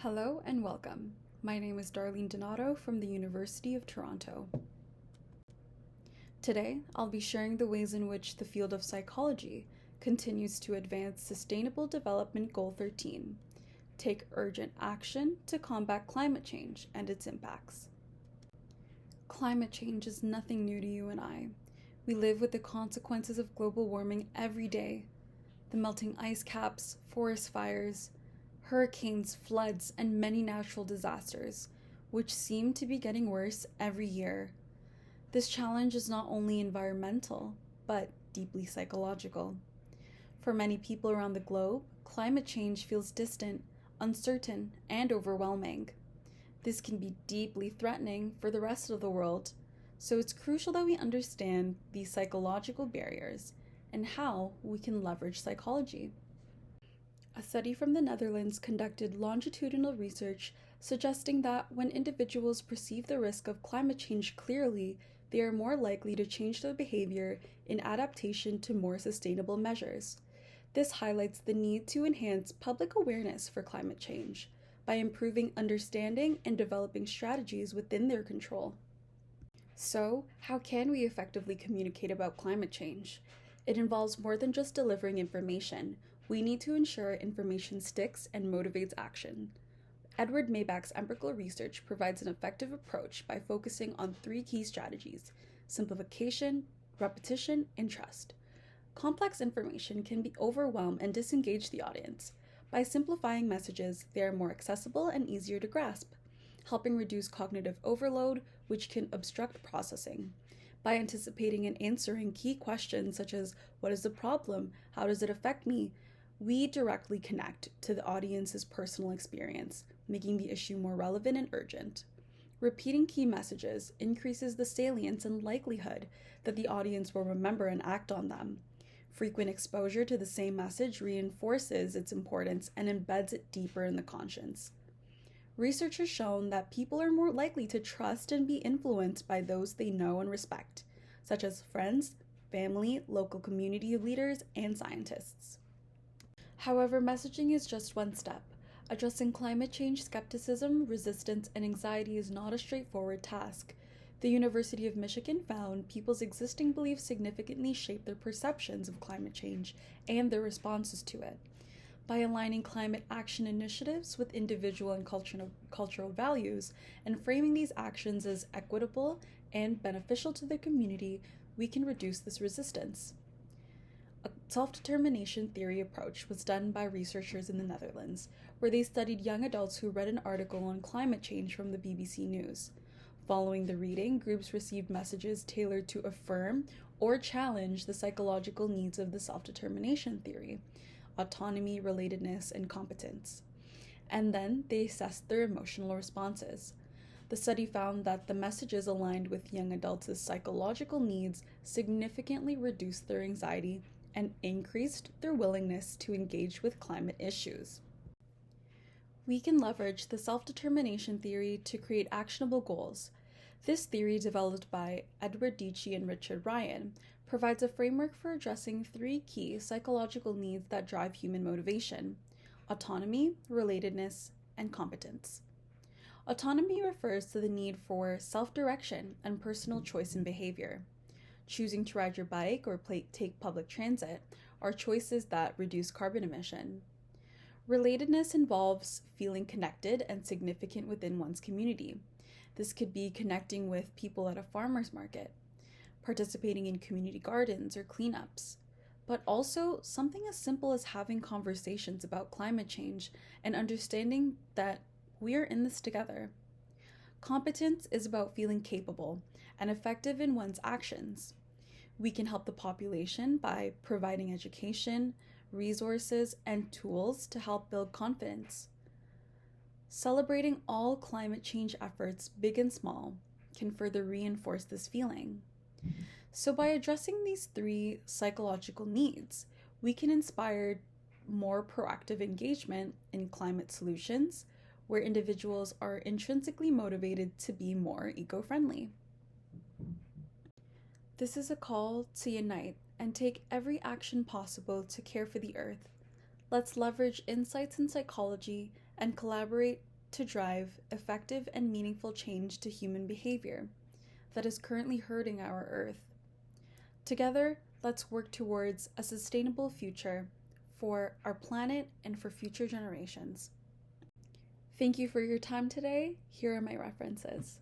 Hello and welcome. My name is Darlene Donato from the University of Toronto. Today, I'll be sharing the ways in which the field of psychology continues to advance Sustainable Development Goal 13, take urgent action to combat climate change and its impacts. Climate change is nothing new to you and I. We live with the consequences of global warming every day. The melting ice caps, forest fires, hurricanes, floods, and many natural disasters, which seem to be getting worse every year. This challenge is not only environmental, but deeply psychological. For many people around the globe, climate change feels distant, uncertain, and overwhelming. This can be deeply threatening for the rest of the world, so it's crucial that we understand these psychological barriers and how we can leverage psychology. A study from the Netherlands conducted longitudinal research suggesting that when individuals perceive the risk of climate change clearly, they are more likely to change their behavior in adaptation to more sustainable measures. This highlights the need to enhance public awareness for climate change by improving understanding and developing strategies within their control. So, how can we effectively communicate about climate change? It involves more than just delivering information. We need to ensure information sticks and motivates action. Edward Maybach's empirical research provides an effective approach by focusing on three key strategies: simplification, repetition, and trust. Complex information can overwhelm and disengage the audience. By simplifying messages, they are more accessible and easier to grasp, helping reduce cognitive overload, which can obstruct processing. By anticipating and answering key questions such as, what is the problem? How does it affect me? We directly connect to the audience's personal experience, making the issue more relevant and urgent. Repeating key messages increases the salience and likelihood that the audience will remember and act on them. Frequent exposure to the same message reinforces its importance and embeds it deeper in the conscience. Research has shown that people are more likely to trust and be influenced by those they know and respect, such as friends, family, local community leaders, and scientists. However, messaging is just one step. Addressing climate change skepticism, resistance, and anxiety is not a straightforward task. The University of Michigan found people's existing beliefs significantly shape their perceptions of climate change and their responses to it. By aligning climate action initiatives with individual and cultural values and framing these actions as equitable and beneficial to the community, we can reduce this resistance. A self-determination theory approach was done by researchers in the Netherlands, where they studied young adults who read an article on climate change from the BBC News. Following the reading, groups received messages tailored to affirm or challenge the psychological needs of the self-determination theory: autonomy, relatedness, and competence. And then they assessed their emotional responses. The study found that the messages aligned with young adults' psychological needs significantly reduced their anxiety and increased their willingness to engage with climate issues. We can leverage the self-determination theory to create actionable goals. This theory, developed by Edward Dietschy and Richard Ryan, provides a framework for addressing three key psychological needs that drive human motivation: autonomy, relatedness, and competence. Autonomy refers to the need for self-direction and personal choice in behavior. Choosing to ride your bike or take public transit are choices that reduce carbon emission. Relatedness involves feeling connected and significant within one's community. This could be connecting with people at a farmer's market, participating in community gardens or cleanups, but also something as simple as having conversations about climate change and understanding that we are in this together. Competence is about feeling capable and effective in one's actions. We can help the population by providing education, resources, and tools to help build confidence. Celebrating all climate change efforts, big and small, can further reinforce this feeling. So by addressing these three psychological needs, we can inspire more proactive engagement in climate solutions, where individuals are intrinsically motivated to be more eco-friendly. This is a call to unite and take every action possible to care for the earth. Let's leverage insights in psychology and collaborate to drive effective and meaningful change to human behavior that is currently hurting our Earth. Together, let's work towards a sustainable future for our planet and for future generations. Thank you for your time today. Here are my references.